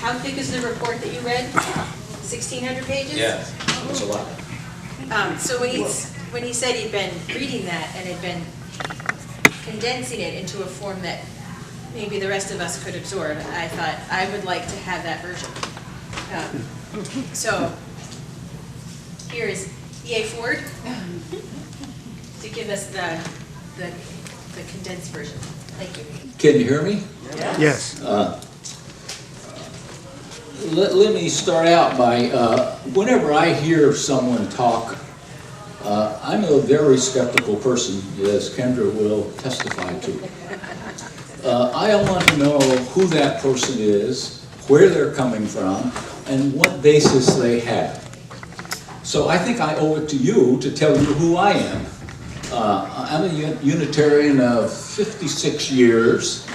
how thick is the report that you read? 1,600 pages? Yeah, that's a lot. So when he said he'd been reading that and had been condensing it into a form that maybe the rest of us could absorb, I thought I would like to have that version. So here is E.A. Ford to give us the condensed version. Thank you. Can you hear me? Yes. Let me start out by, whenever I hear someone talk, I'm a very skeptical person, as Kendra will testify to. I want to know who that person is, where they're coming from, and what basis they have. So I think I owe it to you to tell you who I am. I'm a Unitarian of 56 years.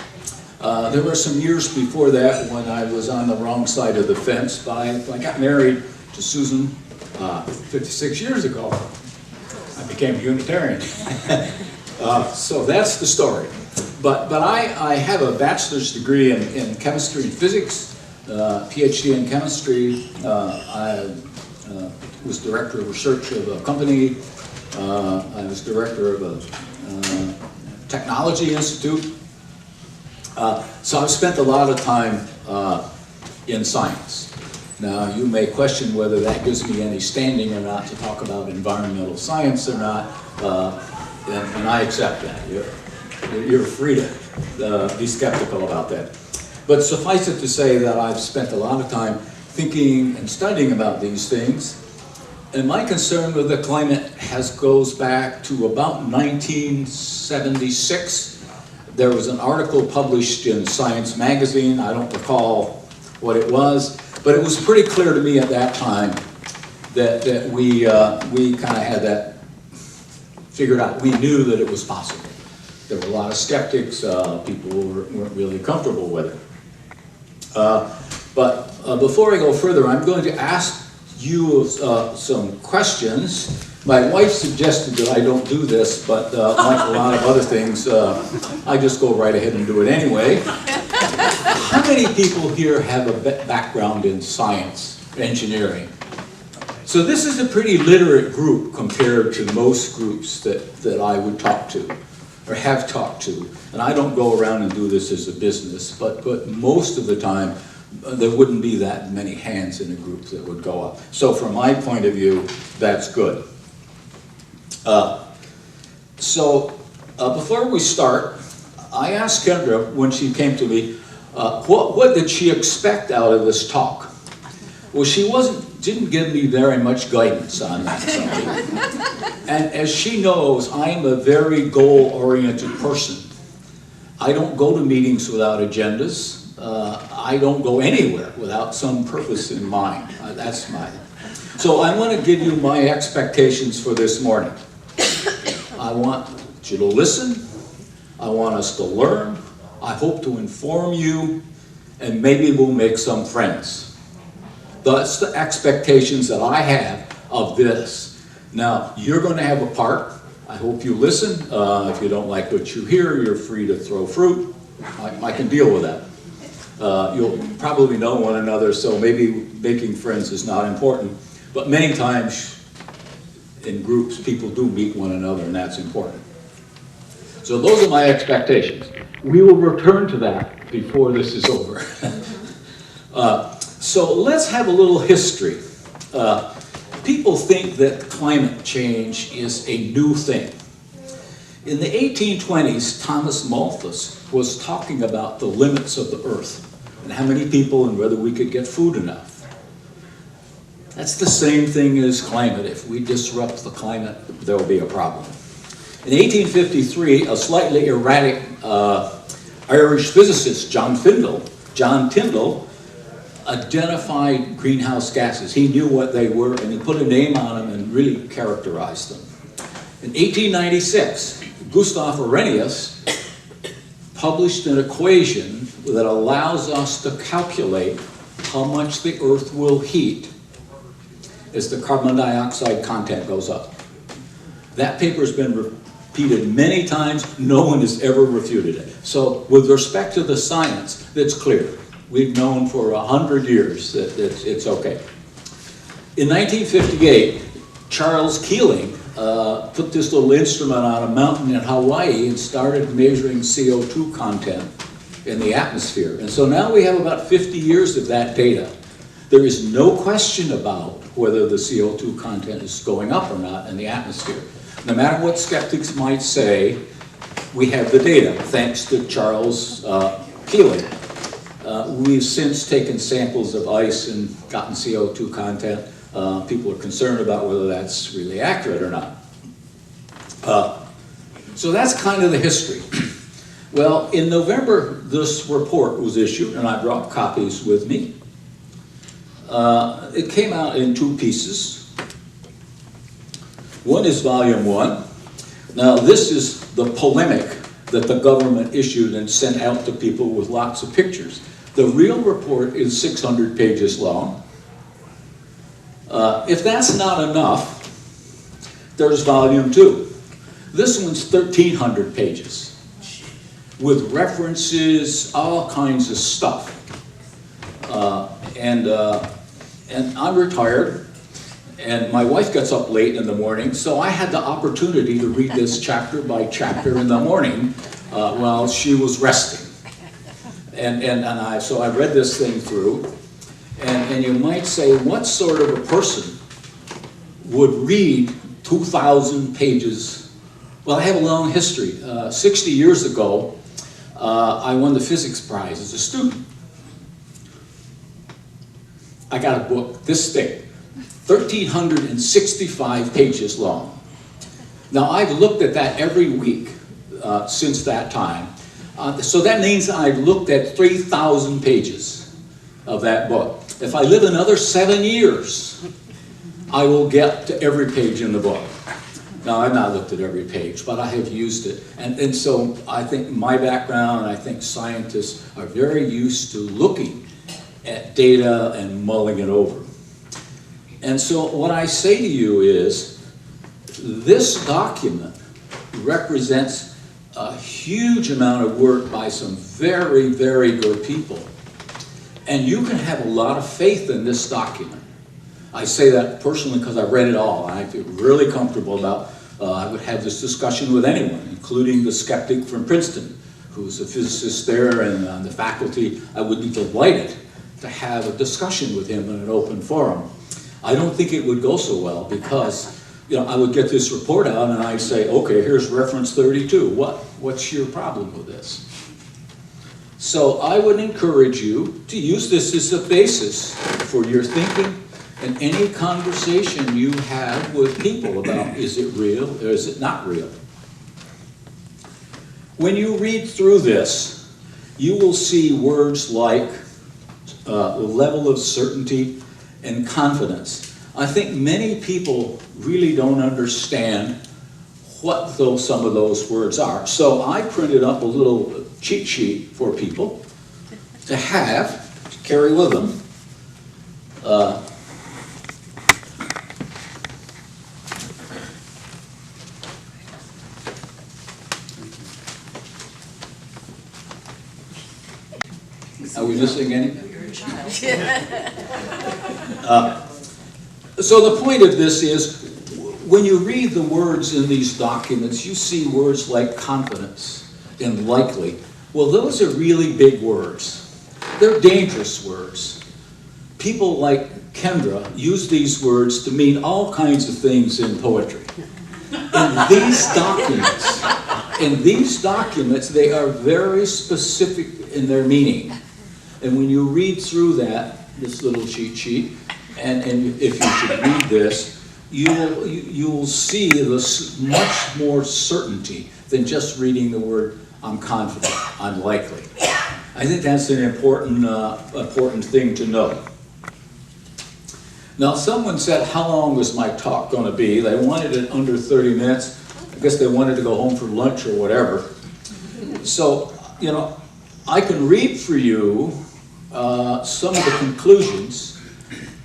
There were some years before that when I was on the wrong side of the fence, but I got married to Susan 56 years ago. I became a Unitarian. So that's the story. But I have a bachelor's degree in chemistry and physics, PhD in chemistry. I was director of research of a company. I was director of a technology institute. So I've spent a lot of time in science. Now, you may question whether that gives me any standing or not to talk about environmental science or not, and I accept that. You're free to be skeptical about that. But suffice it to say that I've spent a lot of time thinking and studying about these things, and my concern with the climate goes back to about 1976. There was an article published in Science magazine. I don't recall what it was, but it was pretty clear to me at that time that we kind of had that figured out. We knew that it was possible. There were a lot of skeptics. People weren't really comfortable with it. But before I go further, I'm going to ask you some questions. My wife suggested that I don't do this, but like a lot of other things, I just go right ahead and do it anyway. How many people here have a background in science, engineering? So this is a pretty literate group compared to most groups that I would talk to or have talked to. And I don't go around and do this as a business, but most of the time, there wouldn't be that many hands in a group that would go up. So from my point of view, that's good. Before we start, I asked Kendra when she came to me, what did she expect out of this talk? Well, she didn't give me very much guidance on that subject. And as she knows, I am a very goal-oriented person. I don't go to meetings without agendas. I don't go anywhere without some purpose in mind. That's mine. So I want to give you my expectations for this morning. I want you to listen. I want us to learn. I hope to inform you, and maybe we'll make some friends. That's the expectations that I have of this. Now, you're going to have a part. I hope you listen. If you don't like what you hear, you're free to throw fruit. I can deal with that. You'll probably know one another, so maybe making friends is not important. But many times in groups, people do meet one another, and that's important. So those are my expectations. We will return to that before this is over. So let's have a little history. People think that climate change is a new thing. In the 1820s, Thomas Malthus was talking about the limits of the earth and how many people and whether we could get food enough. That's the same thing as climate. If we disrupt the climate, there will be a problem. In 1853, a slightly erratic Irish physicist, John Tyndall, identified greenhouse gases. He knew what they were, and he put a name on them and really characterized them. In 1896, Gustav Arrhenius published an equation that allows us to calculate how much the Earth will heat as the carbon dioxide content goes up. That paper has been repeated many times. No one has ever refuted it. So with respect to the science, that's clear. we've known for 100 years that it's okay. In 1958, Charles Keeling put this little instrument on a mountain in Hawaii and started measuring CO2 content in the atmosphere. And so now we have about 50 years of that data. There is no question about whether the CO2 content is going up or not in the atmosphere. No matter what skeptics might say, we have the data, thanks to Charles Keeling. We've since taken samples of ice and gotten CO2 content. People are concerned about whether that's really accurate or not. So that's kind of the history. Well, in November, this report was issued, and I brought copies with me. It came out in two pieces. One is volume 1. Now, this is the polemic that the government issued and sent out to people with lots of pictures. The real report is 600 pages long. If that's not enough, there's volume 2. This one's 1,300 pages with references, all kinds of stuff. And I'm retired, and my wife gets up late in the morning, so I had the opportunity to read this chapter by chapter in the morning while she was resting. So I read this thing through, and you might say, what sort of a person would read 2,000 pages? Well, I have a long history. 60 years ago, I won the physics prize as a student. I got a book this thick, 1,365 pages long. Now, I've looked at that every week since that time. So that means I've looked at 3,000 pages of that book. If I live another 7 years, I will get to every page in the book. Now, I've not looked at every page, but I have used it. And so I think my background, and I think scientists are very used to looking at data and mulling it over. And so what I say to you is, this document represents a huge amount of work by some very, very good people. And you can have a lot of faith in this document. I say that personally because I read it all. I feel really comfortable about, I would have this discussion with anyone, including the skeptic from Princeton, who's a physicist there and on the faculty. I would be delighted to have a discussion with him in an open forum. I don't think it would go so well because, I would get this report out and I'd say, okay, here's reference 32. What's your problem with this? So I would encourage you to use this as a basis for your thinking and any conversation you have with people about, is it real or is it not real? When you read through this, you will see words like level of certainty and confidence. I think many people really don't understand what some of those words are. So I printed up a little cheat sheet for people to carry with them. Are we missing any? So the point of this is, when you read the words in these documents, you see words like confidence and likely. Well, those are really big words. They're dangerous words. People like Kendra use these words to mean all kinds of things in poetry. In these documents, they are very specific in their meaning. And when you read through this little cheat sheet, and if you should read this, you will see this much more certainty than just reading the word, I'm confident, I'm likely. I think that's an important thing to know. Now, someone said, how long was my talk going to be? They wanted it under 30 minutes. I guess they wanted to go home for lunch or whatever. So, I can read for you some of the conclusions,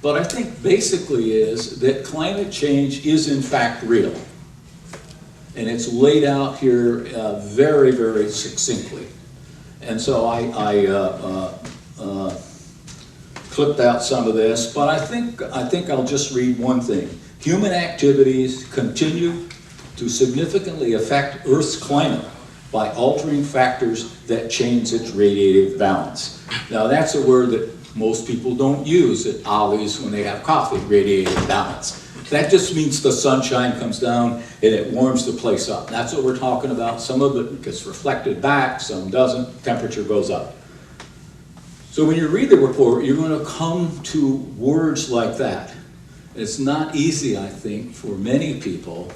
but I think basically is that climate change is in fact real. And it's laid out here very, very succinctly. And so I clipped out some of this, but I think I'll just read one thing. Human activities continue to significantly affect Earth's climate by altering factors that change its radiative balance. Now that's a word that most people don't use at Ollie's when they have coffee, radiative balance. That just means the sunshine comes down and it warms the place up. That's what we're talking about. Some of it gets reflected back, some doesn't, temperature goes up. So when you read the report, you're going to come to words like that. It's not easy, I think, for many people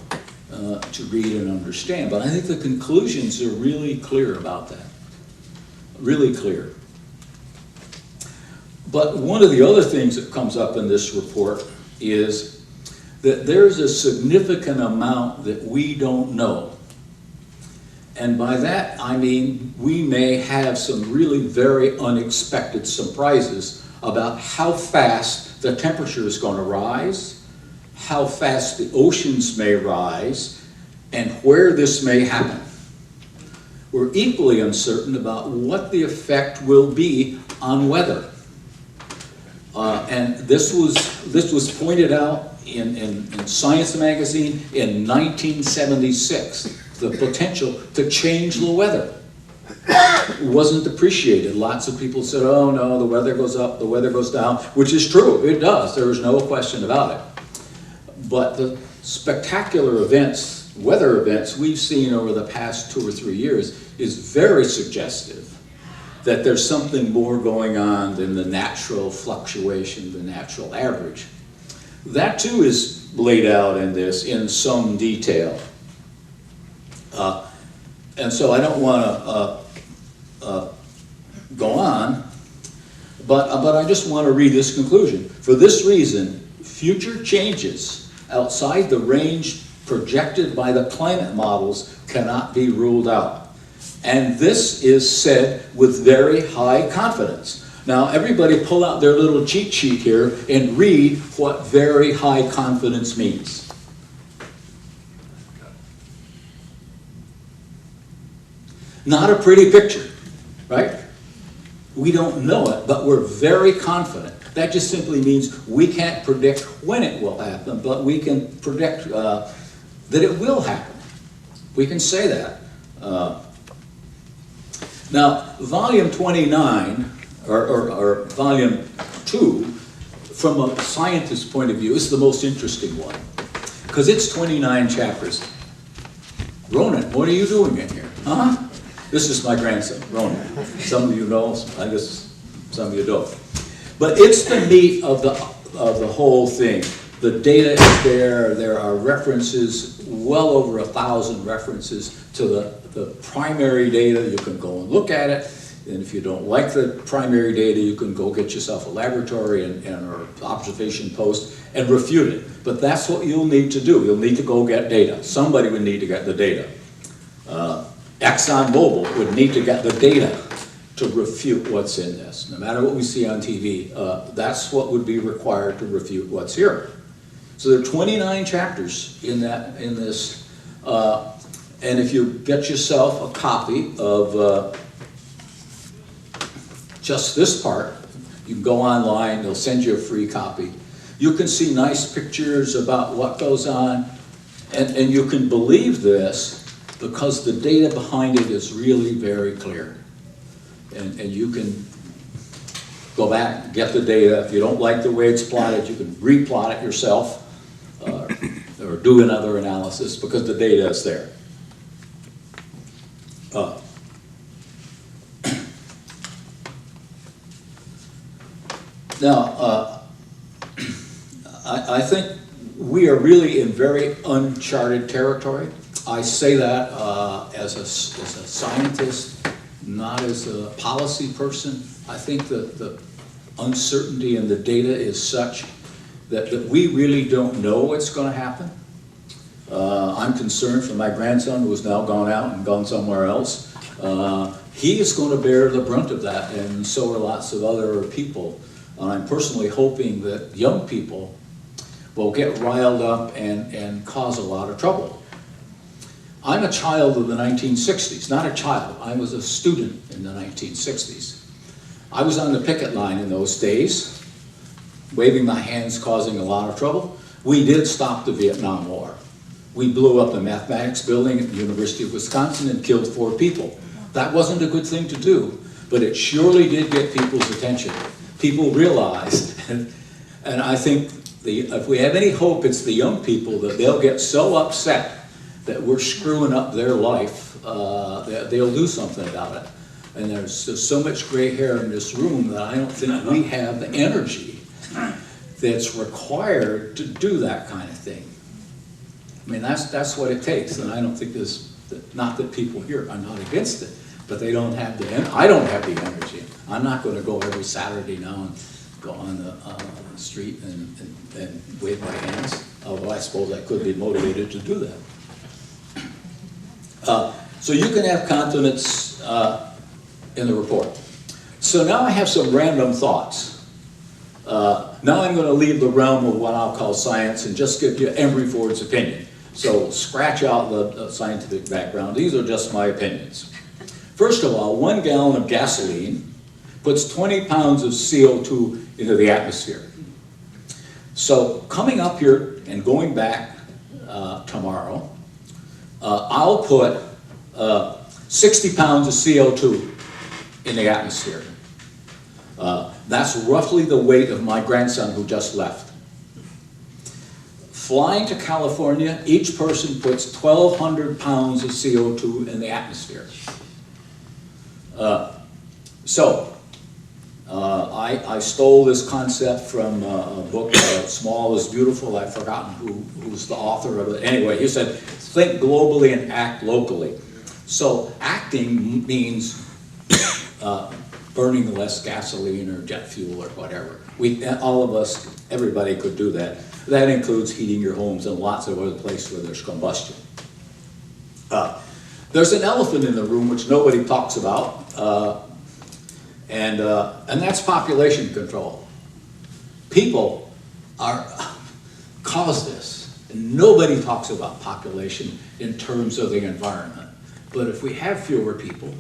to read and understand, but I think the conclusions are really clear about that. Really clear. But one of the other things that comes up in this report is that there's a significant amount that we don't know. And by that, I mean we may have some really very unexpected surprises about how fast the temperature is going to rise, how fast the oceans may rise, and where this may happen. We're equally uncertain about what the effect will be on weather. And this was pointed out in Science magazine in 1976, the potential to change the weather. It wasn't appreciated. Lots of people said, oh no, the weather goes up, the weather goes down, which is true, it does, there is no question about it. But the spectacular events, weather events we've seen over the past 2 or 3 years is very suggestive that there's something more going on than the natural fluctuation, the natural average. That too is laid out in this in some detail. And so I don't want to go on, but I just want to read this conclusion. For this reason, future changes outside the range projected by the climate models cannot be ruled out. And this is said with very high confidence. Now everybody pull out their little cheat sheet here and read what very high confidence means. Not a pretty picture, right? We don't know it, but we're very confident. That just simply means we can't predict when it will happen, but we can predict that it will happen. We can say that. Now, volume 29, or volume 2, from a scientist's point of view, is the most interesting one, because it's 29 chapters. Ronan, what are you doing in here? Huh? This is my grandson, Ronan. Some of you know, I guess some of you don't. But it's the meat of the whole thing. The data is there. There are references, well over 1,000 references to the primary data. You can go and look at it. And if you don't like the primary data, you can go get yourself a laboratory and or observation post and refute it. But that's what you'll need to do. You'll need to go get data. Somebody would need to get the data. ExxonMobil would need to get the data to refute what's in this. No matter what we see on TV, that's what would be required to refute what's here. So there are 29 chapters in this, and if you get yourself a copy of just this part, you can go online, they'll send you a free copy. You can see nice pictures about what goes on, and you can believe this because the data behind it is really very clear. And you can go back, get the data. If you don't like the way it's plotted, you can replot it yourself or do another analysis because the data is there. Now, I think we are really in very uncharted territory. I say that as a scientist, not as a policy person. I think that the uncertainty in the data is such that we really don't know what's going to happen. I'm concerned for my grandson who has now gone out and gone somewhere else. He is going to bear the brunt of that, and so are lots of other people. And I'm personally hoping that young people will get riled up and cause a lot of trouble. I'm a child of the 1960s, not a child. I was a student in the 1960s. I was on the picket line in those days, waving my hands causing a lot of trouble. We did stop the Vietnam War. We blew up the mathematics building at the University of Wisconsin and killed 4 people. That wasn't a good thing to do, but it surely did get people's attention. People realized, and I think if we have any hope, it's the young people, that they'll get so upset that we're screwing up their life, that they'll do something about it. And there's just so much gray hair in this room that I don't think we have the energy that's required to do that kind of thing. I mean, that's what it takes, and I don't think there's, not that people here are not against it, but they don't have I don't have the energy. I'm not going to go every Saturday now and go on the street and wave my hands, although I suppose I could be motivated to do that. So you can have confidence in the report. So now I have some random thoughts. Now I'm going to leave the realm of what I'll call science and just give you Embry Ford's opinion. So scratch out the scientific background. These are just my opinions. First of all, 1 gallon of gasoline puts 20 pounds of CO2 into the atmosphere. So coming up here and going back tomorrow, I'll put 60 pounds of CO2 in the atmosphere. That's roughly the weight of my grandson who just left. Flying to California, each person puts 1,200 pounds of CO2 in the atmosphere. I stole this concept from a book, Small is Beautiful. I've forgotten who's the author of it. Anyway, he said, think globally and act locally. So acting means burning less gasoline or jet fuel or whatever. All of us, everybody could do that. That includes heating your homes and lots of other places where there's combustion. There's an elephant in the room which nobody talks about, and that's population control. People cause this, and nobody talks about population in terms of the environment. But if we have fewer people,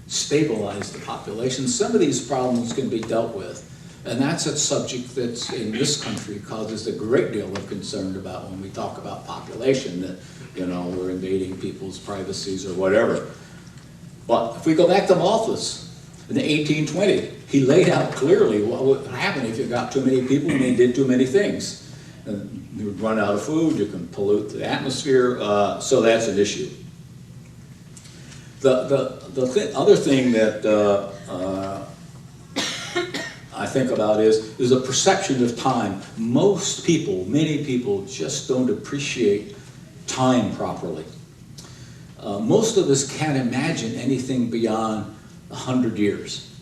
stabilize the population, some of these problems can be dealt with. And that's a subject that's in this country causes a great deal of concern about when we talk about population, that, you know, we're invading people's privacies or whatever. But if we go back to Malthus in 1820, he laid out clearly what would happen if you got too many people and they did too many things. And you would run out of food, you can pollute the atmosphere, so that's an issue. The other thing that I think about is a perception of time. Most people, many people, just don't appreciate time properly. Most of us can't imagine anything beyond 100 years.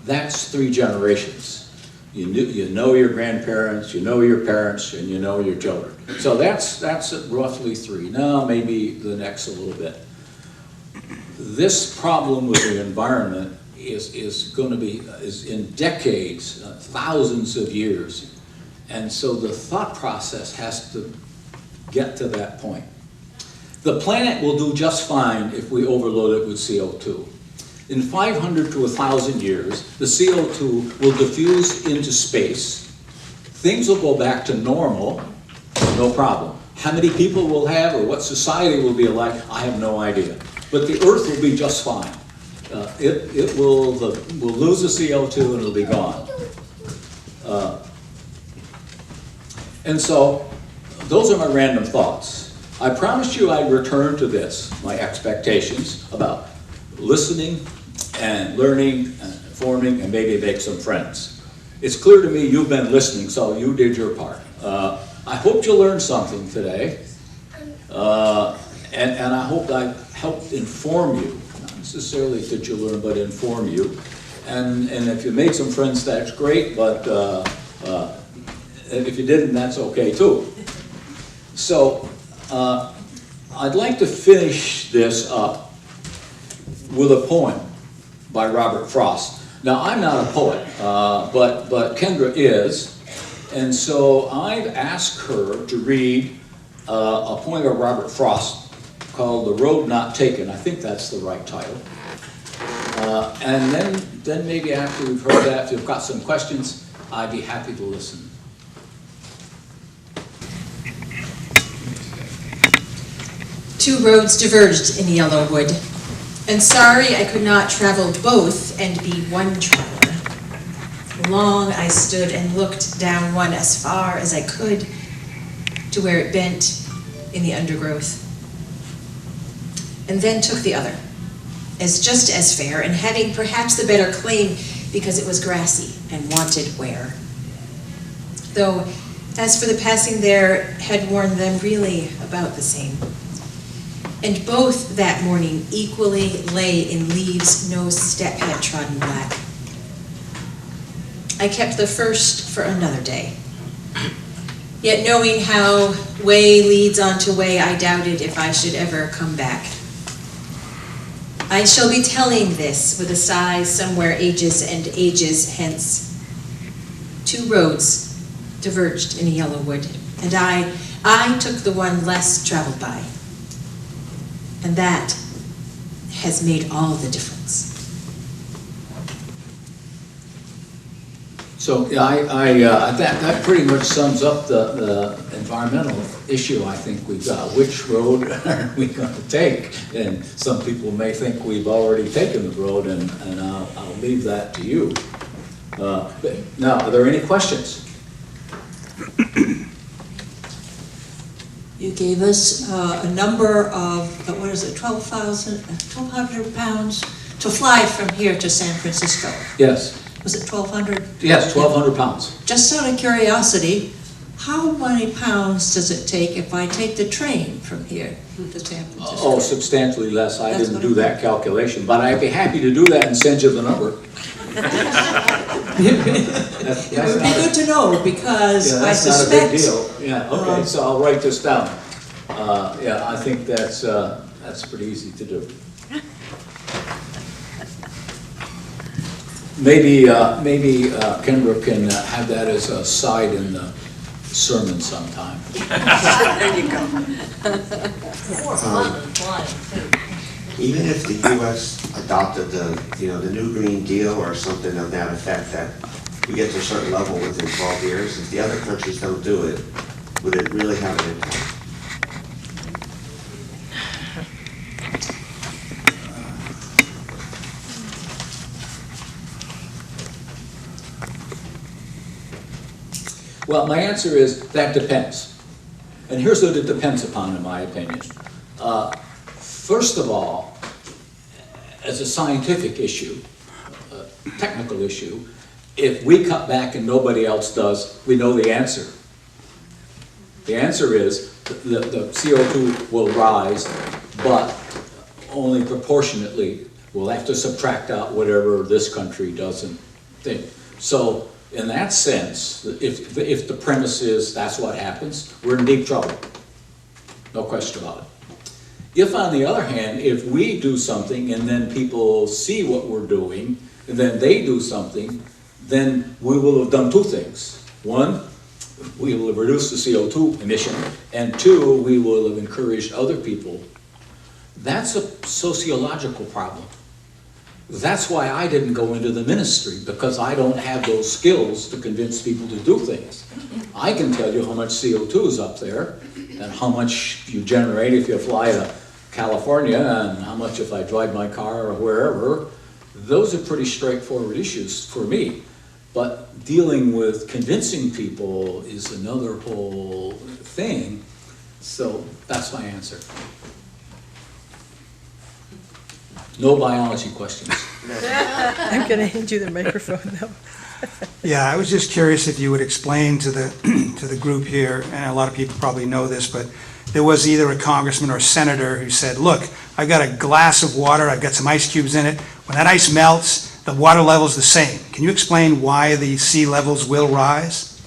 That's 3 generations. You know your grandparents, you know your parents, and you know your children. So that's roughly 3. Now maybe the next a little bit. This problem with the environment is in decades, thousands of years. And so the thought process has to get to that point. The planet will do just fine if we overload it with CO2. In 500 to 1,000 years, the CO2 will diffuse into space. Things will go back to normal, no problem. How many people we'll have or what society will be like, I have no idea. But the Earth will be just fine. We'll lose the CO2 and it'll be gone. And so, those are my random thoughts. I promised you I'd return to this, my expectations about listening and learning and informing and maybe make some friends. It's clear to me you've been listening, so you did your part. I hope you learned something today, and I hope I helped inform you. Not necessarily did you learn, but inform you. And if you made some friends, that's great, but if you didn't, that's okay too. So, I'd like to finish this up with a poem by Robert Frost. Now, I'm not a poet, but Kendra is, and so I've asked her to read a poem by Robert Frost called The Road Not Taken. I think that's the right title. And then maybe after we've heard that, if you've got some questions, I'd be happy to listen. 2 roads diverged in Yellowwood, and sorry I could not travel both and be one traveler. Long I stood and looked down one as far as I could to where it bent in the undergrowth, and then took the other, as just as fair, and having perhaps the better claim because it was grassy and wanted wear. Though, as for the passing there, had worn them really about the same. And both that morning equally lay in leaves no step had trodden black. I kept the first for another day. Yet knowing how way leads on to way, I doubted if I should ever come back. I shall be telling this with a sigh somewhere ages and ages hence. 2 roads diverged in a Yellowwood, and I took the one less traveled by. And that has made all the difference. So that pretty much sums up the environmental issue I think we've got. Which road are we going to take? And some people may think we've already taken the road, and I'll leave that to you. But now, are there any questions? You gave us a number of, what is it, 1,200 pounds to fly from here to San Francisco. Yes. Was it 1,200? Yes, 1,200 pounds. Just out of curiosity, how many pounds does it take if I take the train from here to San Francisco? Oh, substantially less. I That's didn't what do that calculation, but I'd be happy to do that and send you the number. It would be good to know, because I that's suspect... not a big deal. Yeah, okay, so I'll write this down. Yeah, I think that's pretty easy to do. Maybe Kendra can have that as a side in the sermon sometime. There you go. Even if the U.S. adopted the new Green Deal or something of that effect, that we get to a certain level within 12 years, if the other countries don't do it, would it really have an impact? Well, my answer is that depends. And here's what it depends upon, in my opinion. First of all, as a scientific issue, a technical issue, if we cut back and nobody else does, we know the answer. The answer is the CO2 will rise, but only proportionately. We'll have to subtract out whatever this country doesn't think. So in that sense, if the premise is that's what happens, we're in deep trouble. No question about it. If, on the other hand, if we do something and then people see what we're doing, and then they do something, then we will have done 2 things. 1, we will have reduced the CO2 emission, and 2, we will have encouraged other people. That's a sociological problem. That's why I didn't go into the ministry, because I don't have those skills to convince people to do things. I can tell you how much CO2 is up there, and how much you generate if you fly to California, and how much if I drive my car or wherever. Those are pretty straightforward issues for me. But dealing with convincing people is another whole thing. So that's my answer. No biology questions. I'm going to hand you the microphone, though. Yeah, I was just curious if you would explain to the group here, and a lot of people probably know this, but there was either a congressman or a senator who said, look, I've got a glass of water, I've got some ice cubes in it. When that ice melts, the water level's the same. Can you explain why the sea levels will rise?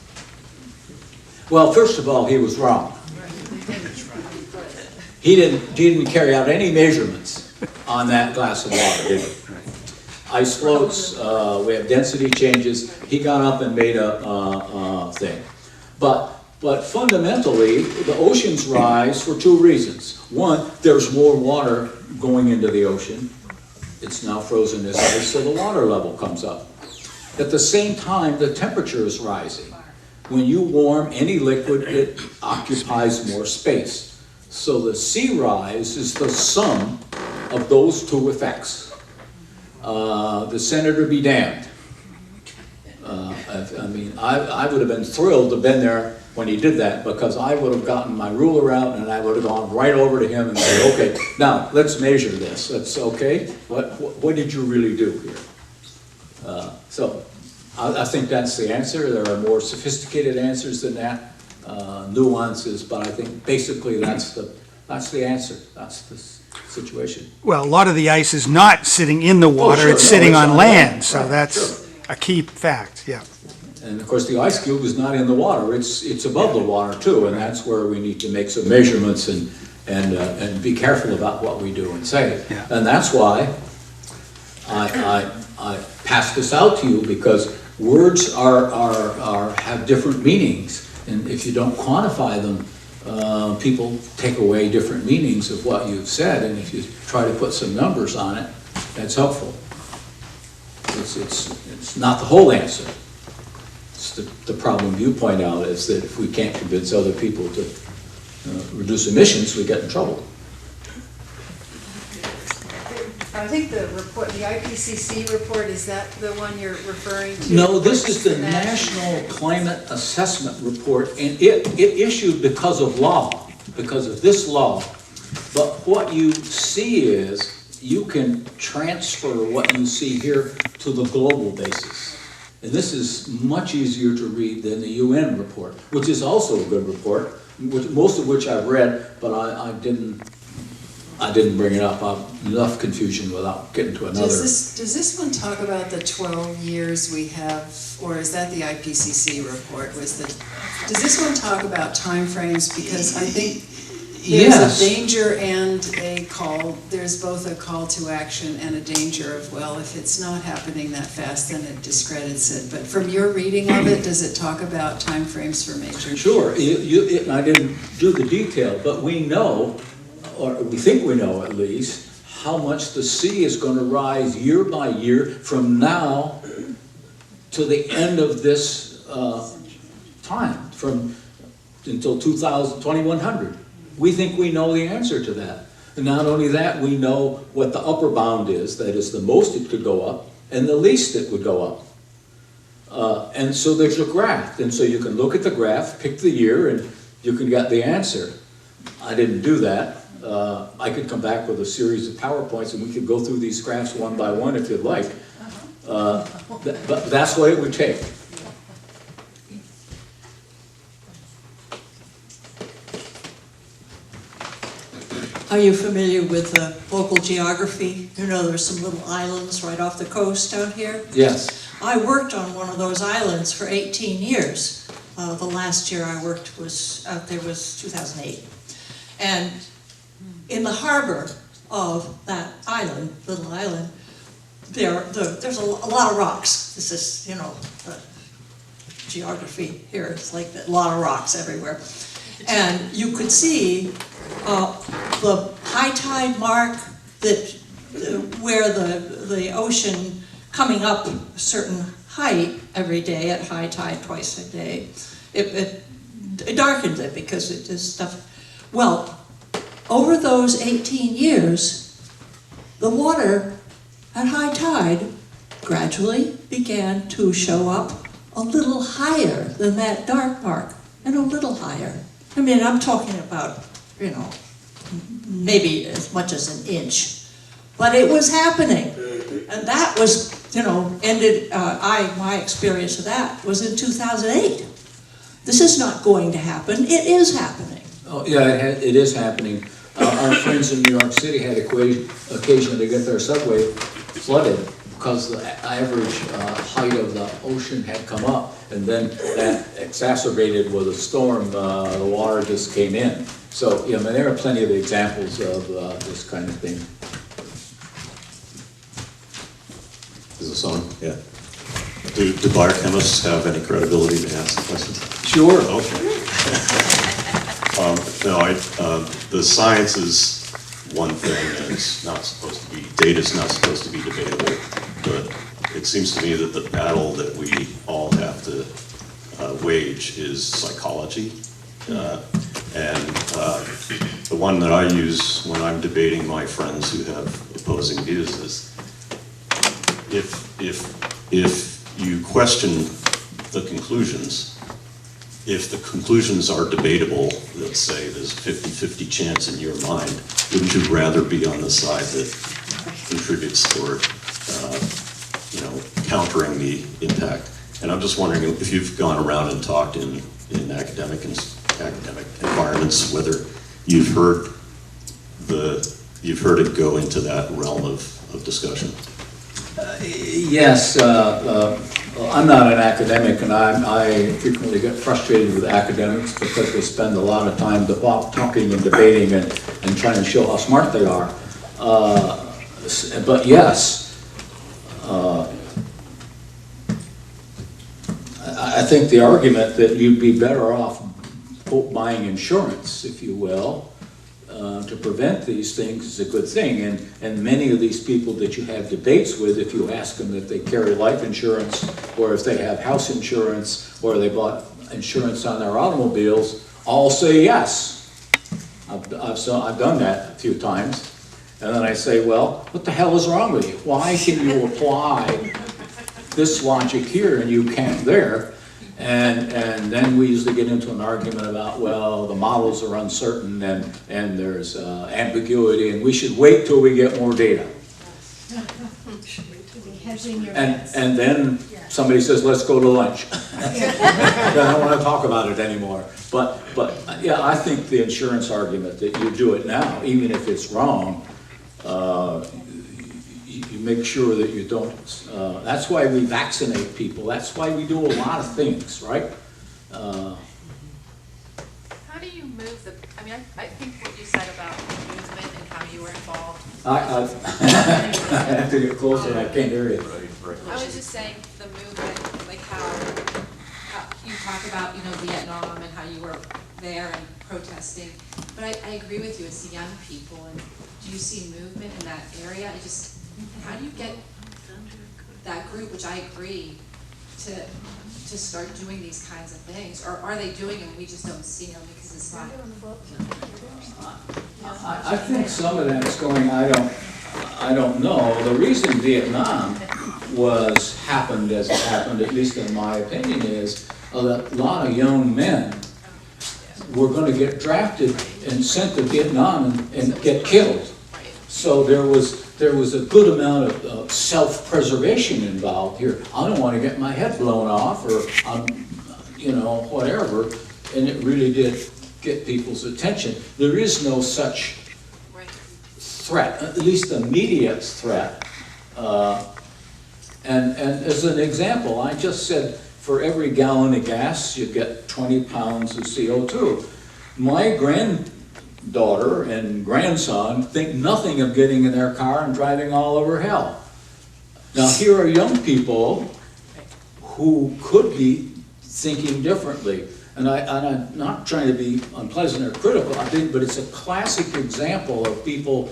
Well, first of all, he was wrong. He didn't carry out any measurements on that glass of water, did he? Ice floats, we have density changes. He got up and made a thing. But fundamentally, the oceans rise for 2 reasons. 1, there's more water going into the ocean. It's now frozen as ice, so the water level comes up. At the same time, the temperature is rising. When you warm any liquid, it occupies more space. So the sea rise is the sum of those two effects. The senator be damned. I mean, I would have been thrilled to have been there when he did that, because I would have gotten my ruler out and I would have gone right over to him and said, okay, now let's measure this. That's okay. What did you really do here? So I think that's the answer. There are more sophisticated answers than that, nuances, but I think basically that's the answer. That's the situation. Well, a lot of the ice is not sitting in the water, sure. it's No, sitting it's on on land, land. so Right, that's sure. a key fact, yeah. And of course, the ice cube is not in the water, it's above the water too, and that's where we need to make some measurements and be careful about what we do and say. Yeah. And that's why I passed this out to you, because words have different meanings, and if you don't quantify them, people take away different meanings of what you've said, and if you try to put some numbers on it, that's helpful. It's not the whole answer. It's the problem you point out is that if we can't convince other people to reduce emissions, we get in trouble. I think the report, the IPCC report, is that the one you're referring to? No, this is the National Climate Assessment Report, and it issued because of law, because of this law. But what you see is, you can transfer what you see here to the global basis. And this is much easier to read than the UN report, which is also a good report, most of which I've read, but I didn't bring it up. Enough confusion without getting to another. Does this one talk about the 12 years we have, or is that the IPCC report? Does this one talk about timeframes? Because I think there's Yes. a danger and a call, there's both a call to action and a danger of, well, if it's not happening that fast, then it discredits it. But from your reading of it, does it talk about timeframes for major? Sure, I didn't do the detail, but we know, or we think we know at least, how much the sea is going to rise year by year from now to the end of this time, until 2100. We think we know the answer to that. And not only that, we know what the upper bound is, that is the most it could go up, and the least it would go up. And so there's a graph, and so you can look at the graph, pick the year, and you can get the answer. I didn't do that. I could come back with a series of PowerPoints and we could go through these graphs one by one if you'd like. But that's what it would take. Are you familiar with local geography? You know, there's some little islands right off the coast down here. Yes. I worked on one of those islands for 18 years. The last year I worked out there was 2008. And in the harbor of that island, little island, there's a lot of rocks. This is, geography here. It's like a lot of rocks everywhere. And you could see the high tide mark where the ocean coming up a certain height every day at high tide, twice a day. It darkens it because it is stuff. Well, over those 18 years, the water at high tide gradually began to show up a little higher than that dark mark, and a little higher. I mean, I'm talking about, maybe as much as an inch. But it was happening. And that was, my experience of that was in 2008. This is not going to happen, it is happening. Oh, yeah, it is happening. Our friends in New York City had occasion to get their subway flooded because the average height of the ocean had come up, and then that exacerbated with a storm, the water just came in. So, there are plenty of examples of this kind of thing. Is this on? Yeah. Do biochemists have any credibility to ask the questions? Sure. Okay. The science is one thing, and it's not supposed to be, data's not supposed to be debatable, but it seems to me that the battle that we all have to wage is psychology, The one that I use when I'm debating my friends who have opposing views is, if you question the conclusions, if the conclusions are debatable, let's say there's a 50-50 chance in your mind, wouldn't you rather be on the side that contributes toward, countering the impact? And I'm just wondering if you've gone around and talked in academic environments, whether you've heard it go into that realm of discussion. Yes, I'm not an academic, and I frequently get frustrated with academics because they spend a lot of time talking and debating and trying to show how smart they are. But yes, I think the argument that you'd be better off buying insurance, if you will, to prevent these things is a good thing. And many of these people that you have debates with, if you ask them if they carry life insurance, or if they have house insurance, or they bought insurance on their automobiles, all say yes. I've done that a few times. And then I say, well, what the hell is wrong with you? Why can you apply this logic here and you can't there? And then we usually get into an argument about, well, the models are uncertain and there's ambiguity, and we should wait till we get more data. And then somebody says, let's go to lunch. I don't want to talk about it anymore. But yeah, I think the insurance argument that you do it now, even if it's wrong, you make sure that you don't, that's why we vaccinate people, that's why we do a lot of things, right? How do you move I think what you said about movement and how you were involved. I have to get closer, I can't hear you. I was just saying the movement, like how you talk about, Vietnam and how you were there and protesting. But I agree with you, it's the young people, and do you see movement in that area? How do you get that group, which I agree, to start doing these kinds of things? Or are they doing them, we just don't see them because it's not? I think some of that's going, I don't know. The reason Vietnam happened as it happened, at least in my opinion, is a lot of young men were going to get drafted and sent to Vietnam and get killed. So there was a good amount of self-preservation involved here. I don't want to get my head blown off or, whatever. And it really did get people's attention. There is no such threat, at least immediate threat. And as an example, I just said for every gallon of gas, you get 20 pounds of CO2. My granddaughter and grandson think nothing of getting in their car and driving all over hell. Now here are young people who could be thinking differently. And I'm not trying to be unpleasant or critical, but it's a classic example of people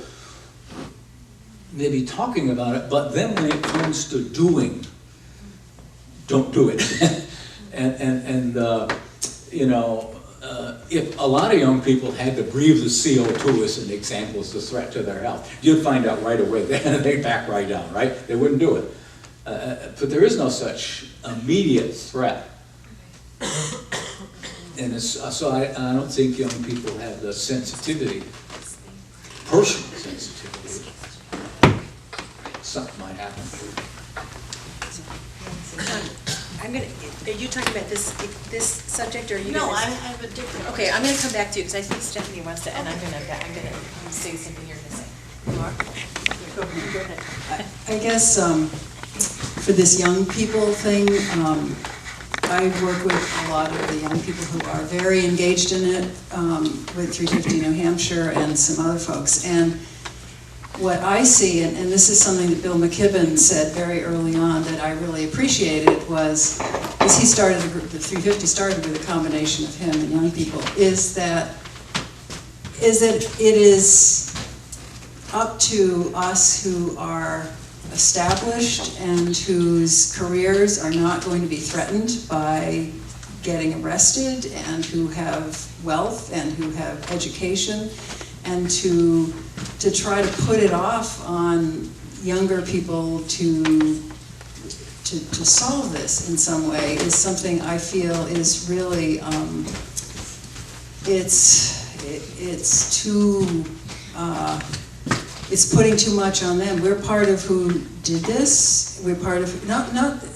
maybe talking about it, but then when it comes to doing, don't do it. If a lot of young people had to breathe the CO2 as an example, as a threat to their health, you'd find out right away, they back right down, right? They wouldn't do it. But there is no such immediate threat. And so I don't think young people have the sensitivity, personal sensitivity. Something might happen. Are you talking about this subject, or are you? No, gonna- I have a different. Okay, I'm gonna come back to you, because I think Stephanie wants to, and I'm gonna say something you're gonna say. You are? Go ahead. I guess for this young people thing, I work with a lot of the young people who are very engaged in it, with 350 New Hampshire and some other folks. And what I see, and this is something that Bill McKibben said very early on that I really appreciated, was, as he started the group, the 350 started with a combination of him and young people, is that it is up to us who are established and whose careers are not going to be threatened by getting arrested and who have wealth and who have education, and to try to put it off on younger people to solve this in some way is something I feel is really, it's too, it's putting too much on them. We're part of who did this. We're part of, not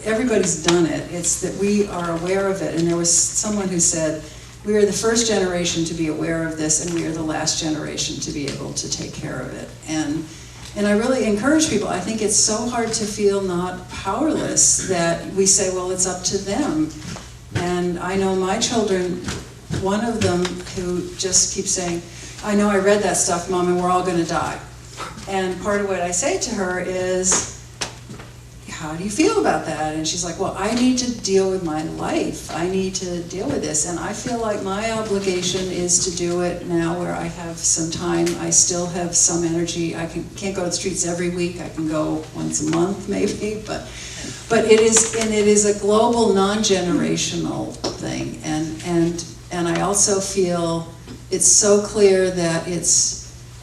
everybody's done it. It's that we are aware of it. And there was someone who said, we are the first generation to be aware of this, and we are the last generation to be able to take care of it. And I really encourage people, I think it's so hard to feel not powerless that we say, well, it's up to them. And I know my children, one of them who just keeps saying, I know I read that stuff, Mom, and we're all gonna die. And part of what I say to her is, how do you feel about that? And she's like, well, I need to deal with my life. I need to deal with this. And I feel like my obligation is to do it now where I have some time. I still have some energy. I can't go to the streets every week. I can go once a month maybe, but it is a global, non-generational thing. And I also feel it's so clear that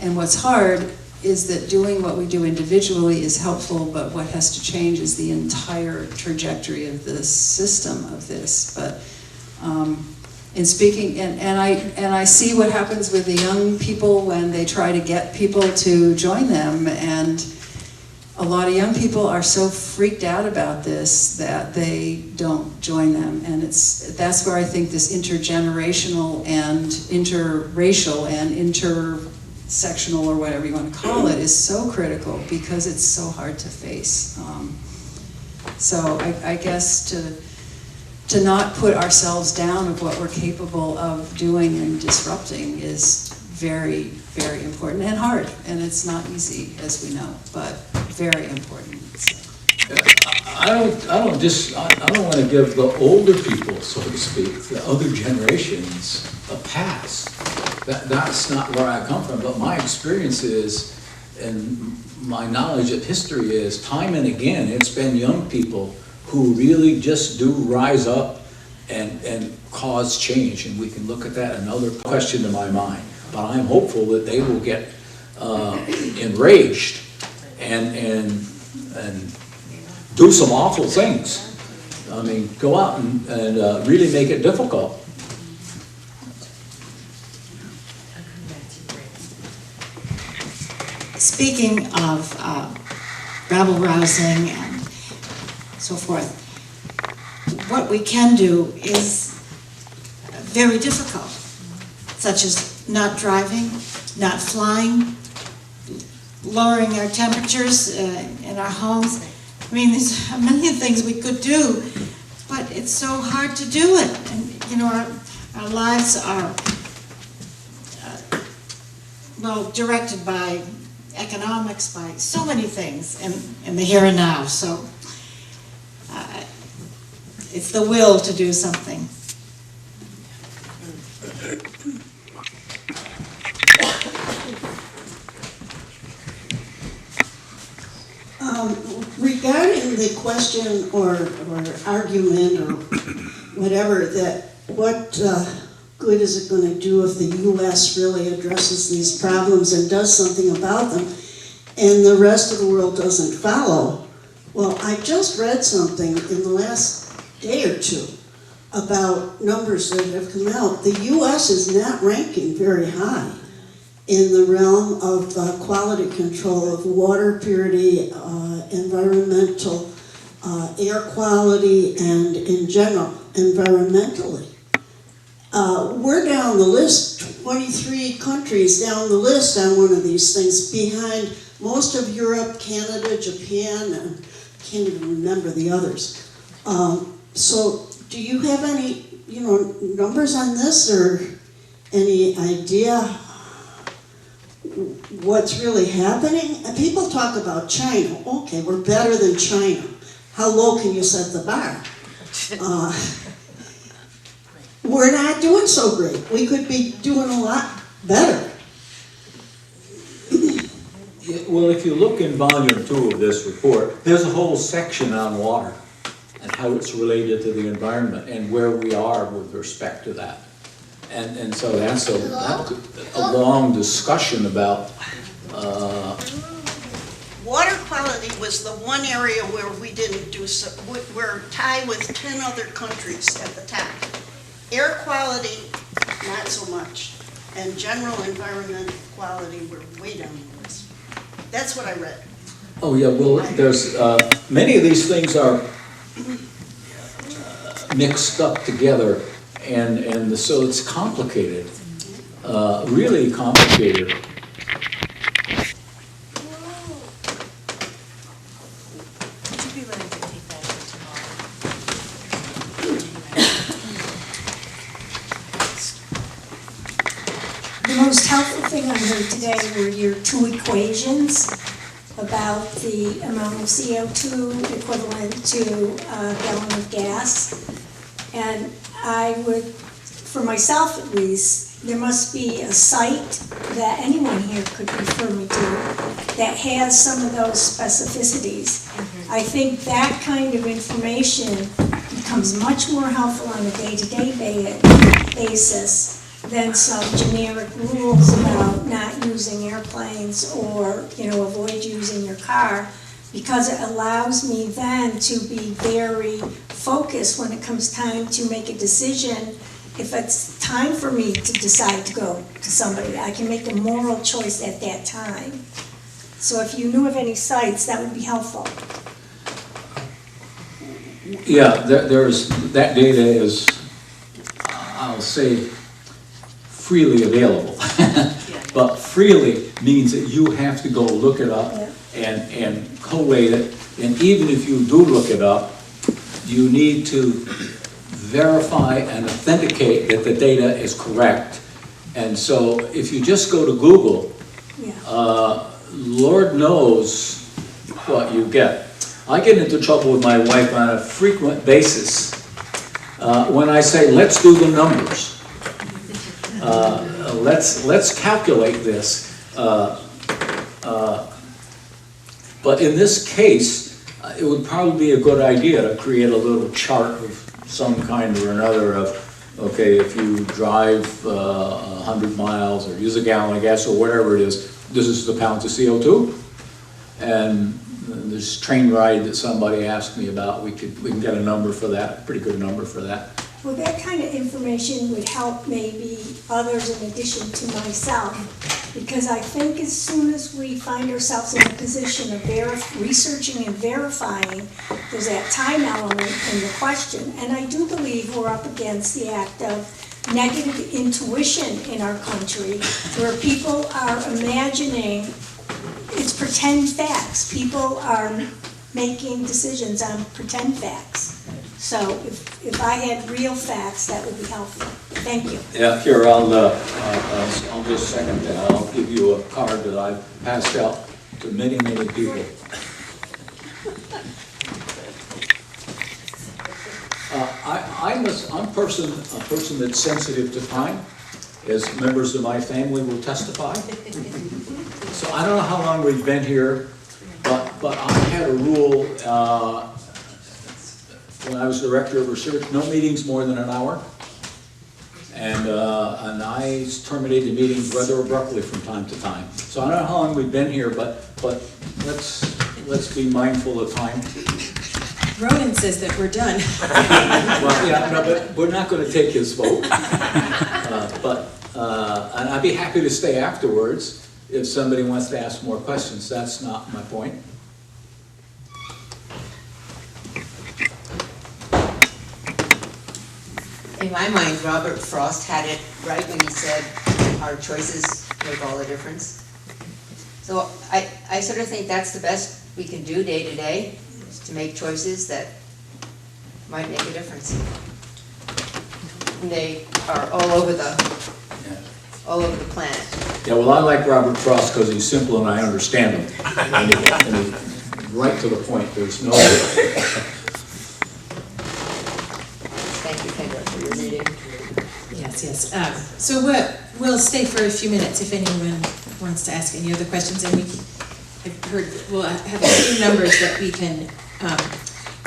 and what's hard is that doing what we do individually is helpful, but what has to change is the entire trajectory of the system of this. But in speaking, and I see what happens with the young people when they try to get people to join them, and a lot of young people are so freaked out about this that they don't join them. And that's where I think this intergenerational and interracial and intersectional, or whatever you want to call it, is so critical because it's so hard to face. So I guess to not put ourselves down of what we're capable of doing and disrupting is very, very important and hard. And it's not easy, as we know, but very important. So. I don't want to give the older people, so to speak, the other generations, a pass. That's not where I come from, but my experience is, and my knowledge of history is, time and again, it's been young people who really just do rise up and cause change, and we can look at that. Another question in my mind, but I'm hopeful that they will get enraged and do some awful things. I mean, go out and really make it difficult. Speaking of rabble-rousing and so forth, what we can do is very difficult, such as not driving, not flying, lowering our temperatures in our homes. I mean, there's a million things we could do, but it's so hard to do it. And, you know, our lives are, well, directed by economics, by so many things in the here and now. So it's the will to do something. Regarding the question or argument or whatever, that what good is it going to do if the U.S. really addresses these problems and does something about them and the rest of the world doesn't follow? Well, I just read something in the last day or two about numbers that have come out. The U.S. is not ranking very high in the realm of quality control of water purity, environmental, air quality, and in general, environmentally. We're down the list, 23 countries down the list on one of these things, behind most of Europe, Canada, Japan, and I can't even remember the others. So do you have any, numbers on this, or any idea what's really happening? And people talk about China. Okay, we're better than China. How low can you set the bar? We're not doing so great. We could be doing a lot better. Well, if you look in volume 2 of this report, there's a whole section on water. and how it's related to the environment and where we are with respect to that. And so that's a long discussion about, Water quality was the one area where we didn't do so, we're tied with 10 other countries at the top. Air quality, not so much. And general environmental quality, we're way down the list. That's what I read. oh yeah, well, there's, many of these things are mixed up together, and so it's complicated, really complicated. Would you be willing to take that in tomorrow? The most helpful thing I heard today were your two equations about the amount of CO2 equivalent to a gallon of gas. And I would, for myself at least, there must be a site that anyone here could refer me to that has some of those specificities. I think that kind of information becomes much more helpful on a day-to-day basis than some generic rules about not using airplanes or, avoid using your car, because it allows me then to be very focused when it comes time to make a decision. If it's time for me to decide to go to somebody, I can make a moral choice at that time. So if you knew of any sites, that would be helpful. Yeah, there's, that data is, I'll say, freely available. But freely means that you have to go look it up and collate it. And even if you do look it up, you need to verify and authenticate that the data is correct. And so if you just go to Google, Lord knows what you get. I get into trouble with my wife on a frequent basis when I say, let's do the numbers. Let's calculate this. But in this case, it would probably be a good idea to create a little chart of some kind or another of, okay, if you drive 100 miles or use a gallon of gas or whatever it is, this is the pounds of CO2. And this train ride that somebody asked me about, we can get a number for that, a pretty good number for that. Well, that kind of information would help maybe others in addition to myself, because I think as soon as we find ourselves in a position of researching and verifying, there's that time element in the question. And I do believe we're up against the act of negative intuition in our country, where people are imagining, it's pretend facts. People are making decisions on pretend facts. So if I had real facts, that would be helpful. Thank you. Yeah, here, I'll just second that. I'll give you a card that I've passed out to many, many people. I'm a person that's sensitive to time, as members of my family will testify. So I don't know how long we've been here, but I had a rule when I was director of research, no meetings more than an hour. And I terminated meetings rather abruptly from time to time. So I don't know how long we've been here, but let's be mindful of time. Ronan says that we're done. Well, yeah, no, but we're not going to take his vote. And I'd be happy to stay afterwards if somebody wants to ask more questions. That's not my point. In my mind, Robert Frost had it right when he said our choices make all the difference. So I sort of think that's the best we can do day to day, is to make choices that might make a difference. And they are all over the planet. Yeah, well, I like Robert Frost because he's simple and I understand him. And he's right to the point. There's no... Thank you, Kendra, for your reading. Yes. So we'll stay for a few minutes if anyone wants to ask any other questions. And we'll have a few numbers that we can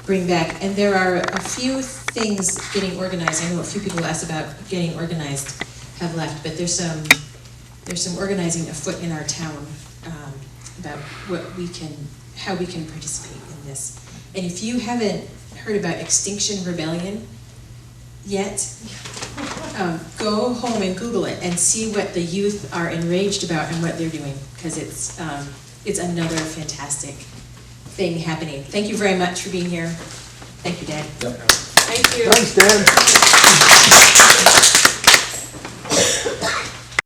bring back. And there are a few things getting organized. I know a few people asked about getting organized have left, but there's some organizing afoot in our town about how we can participate in this. And if you haven't heard about Extinction Rebellion yet, go home and Google it and see what the youth are enraged about and what they're doing, because it's another fantastic thing happening. Thank you very much for being here. Thank you, Dad. Yep. Thank you. Thanks, Dan.